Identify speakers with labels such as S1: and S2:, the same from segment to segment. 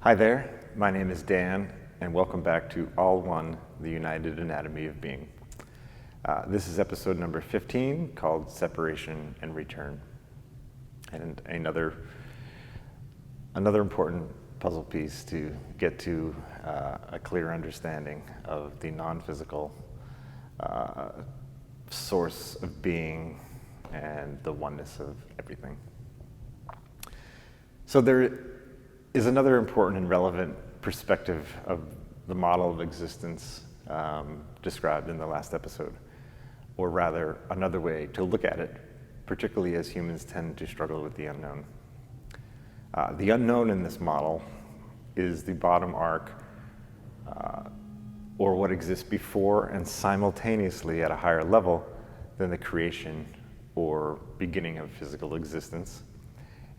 S1: Hi there, my name is Dan, and welcome back to All One, the United Anatomy of Being. This is episode number 15, called Separation and Return. And another important puzzle piece to get to a clear understanding of the non-physical source of being and the oneness of everything. So there is another important and relevant perspective of the model of existence described in the last episode, or rather another way to look at it, particularly as humans tend to struggle with the unknown. The unknown in this model is the bottom arc, or what exists before and simultaneously at a higher level than the creation or beginning of physical existence,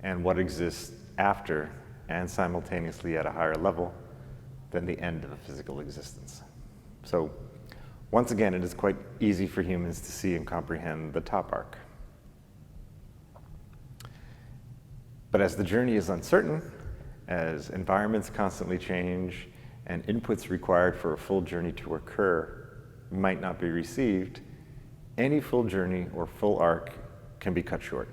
S1: and what exists after and simultaneously at a higher level than the end of physical existence. So, once again, it is quite easy for humans to see and comprehend the top arc. But as the journey is uncertain, as environments constantly change, and inputs required for a full journey to occur might not be received, any full journey or full arc can be cut short.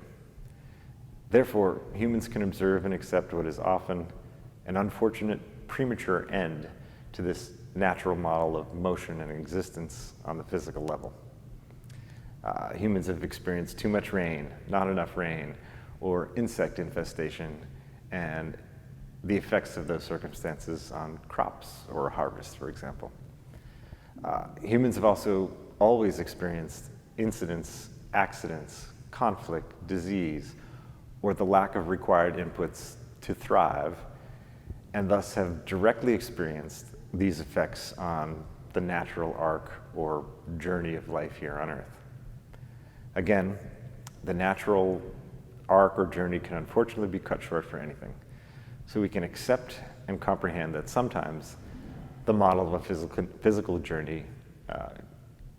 S1: Therefore, humans can observe and accept what is often an unfortunate premature end to this natural model of motion and existence on the physical level. Humans have experienced too much rain, not enough rain, or insect infestation, and the effects of those circumstances on crops or harvest, for example. Humans have also always experienced incidents, accidents, conflict, disease, or the lack of required inputs to thrive, and thus have directly experienced these effects on the natural arc or journey of life here on Earth. Again, the natural arc or journey can unfortunately be cut short for anything. So we can accept and comprehend that sometimes the model of a physical journey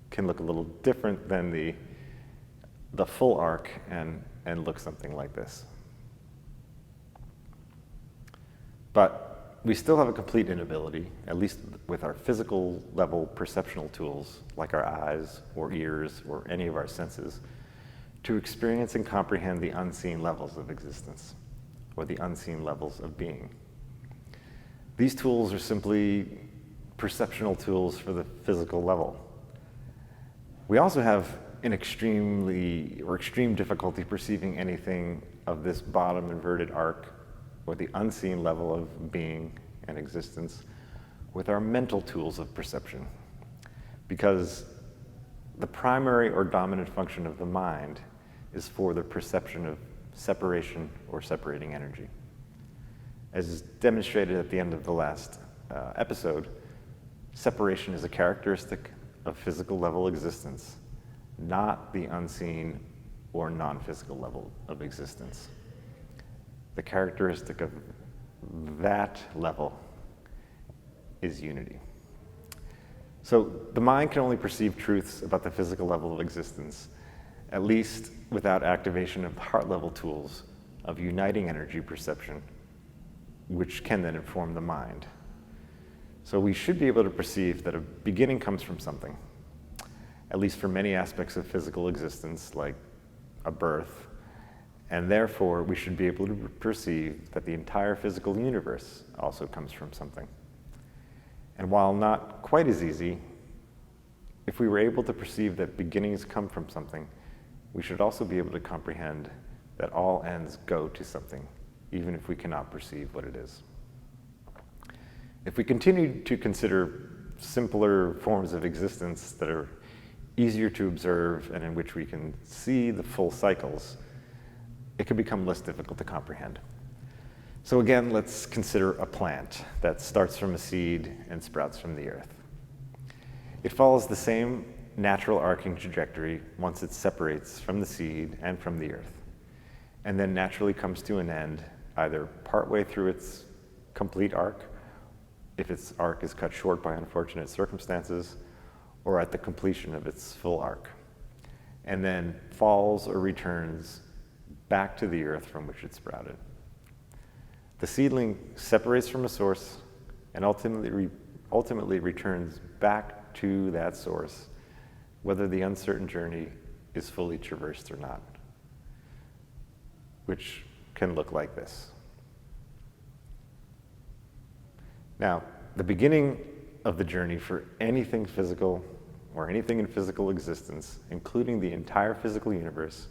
S1: can look a little different than the full arc and look something like this. But we still have a complete inability, at least with our physical level perceptual tools, like our eyes or ears or any of our senses, to experience and comprehend the unseen levels of existence, or the unseen levels of being. These tools are simply perceptual tools for the physical level. We also have an extreme difficulty perceiving anything of this bottom inverted arc, or the unseen level of being and existence, with our mental tools of perception, because the primary or dominant function of the mind is for the perception of separation or separating energy. As is demonstrated at the end of the last episode, separation is a characteristic of physical level existence, not the unseen or non-physical level of existence. The characteristic of that level is unity. So the mind can only perceive truths about the physical level of existence, at least without activation of the heart level tools of uniting energy perception, which can then inform the mind. So we should be able to perceive that a beginning comes from something, at least for many aspects of physical existence, like a birth, and therefore we should be able to perceive that the entire physical universe also comes from something. And while not quite as easy, if we were able to perceive that beginnings come from something, we should also be able to comprehend that all ends go to something, even if we cannot perceive what it is. If we continue to consider simpler forms of existence that are easier to observe and in which we can see the full cycles, it can become less difficult to comprehend. So again, let's consider a plant that starts from a seed and sprouts from the earth. It follows the same natural arcing trajectory once it separates from the seed and from the earth, and then naturally comes to an end either partway through its complete arc, if its arc is cut short by unfortunate circumstances, or at the completion of its full arc, and then falls or returns back to the earth from which it sprouted. The seedling separates from a source and ultimately returns back to that source, whether the uncertain journey is fully traversed or not, which can look like this. Now, the beginning of the journey for anything physical or anything in physical existence, including the entire physical universe,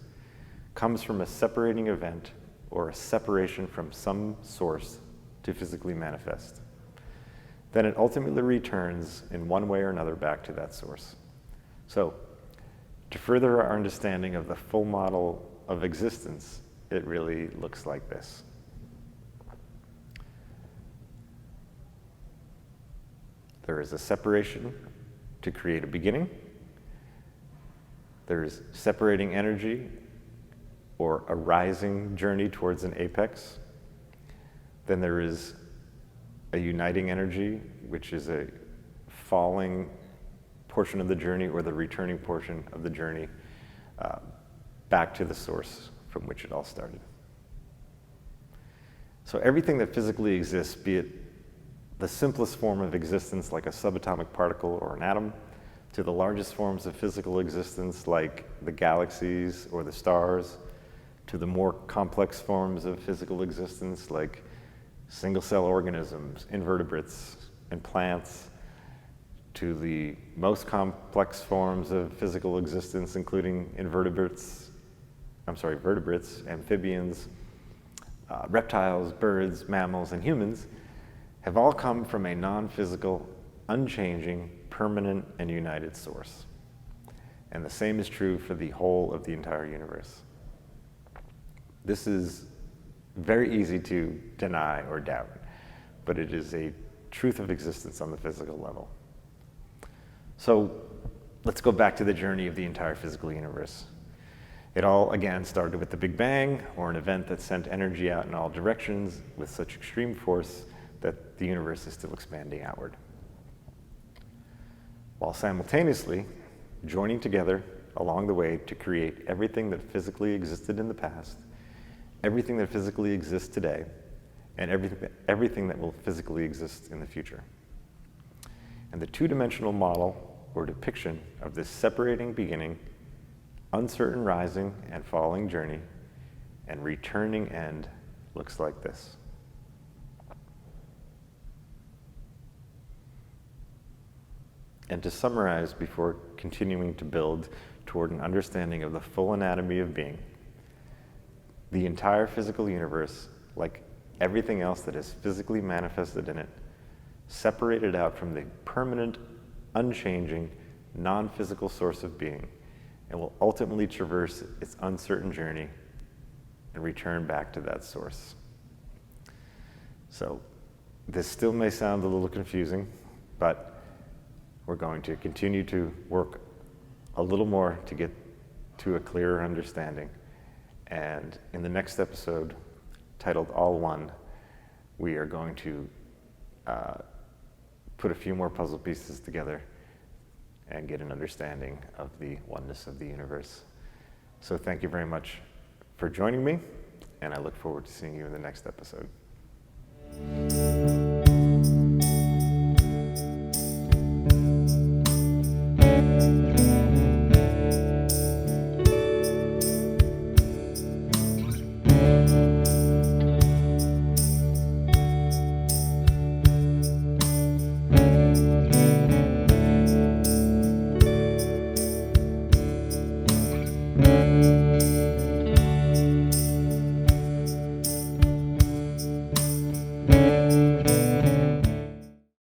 S1: comes from a separating event or a separation from some source to physically manifest. Then it ultimately returns in one way or another back to that source. So, to further our understanding of the full model of existence, it really looks like this. There is a separation to create a beginning. There is separating energy or a rising journey towards an apex. Then there is a uniting energy, which is a falling portion of the journey or the returning portion of the journey back to the source from which it all started. So everything that physically exists, be it the simplest form of existence like a subatomic particle or an atom, to the largest forms of physical existence like the galaxies or the stars, to the more complex forms of physical existence like single-cell organisms, invertebrates, and plants, to the most complex forms of physical existence, including vertebrates, amphibians, reptiles, birds, mammals, and humans, have all come from a non-physical, unchanging, permanent, and united source. And the same is true for the whole of the entire universe. This is very easy to deny or doubt, but it is a truth of existence on the physical level. So let's go back to the journey of the entire physical universe. It all, again, started with the Big Bang, or an event that sent energy out in all directions with such extreme force that the universe is still expanding outward, while simultaneously joining together along the way to create everything that physically existed in the past, everything that physically exists today, and everything that will physically exist in the future. And the two-dimensional model or depiction of this separating beginning, uncertain rising and falling journey, and returning end looks like this. And to summarize before continuing to build toward an understanding of the full anatomy of being, the entire physical universe, like everything else that is physically manifested in it, separated out from the permanent, unchanging, non-physical source of being, and will ultimately traverse its uncertain journey and return back to that source. So this still may sound a little confusing, but we're going to continue to work a little more to get to a clearer understanding. And in the next episode, titled All One, we are going to put a few more puzzle pieces together and get an understanding of the oneness of the universe. So thank you very much for joining me, and I look forward to seeing you in the next episode.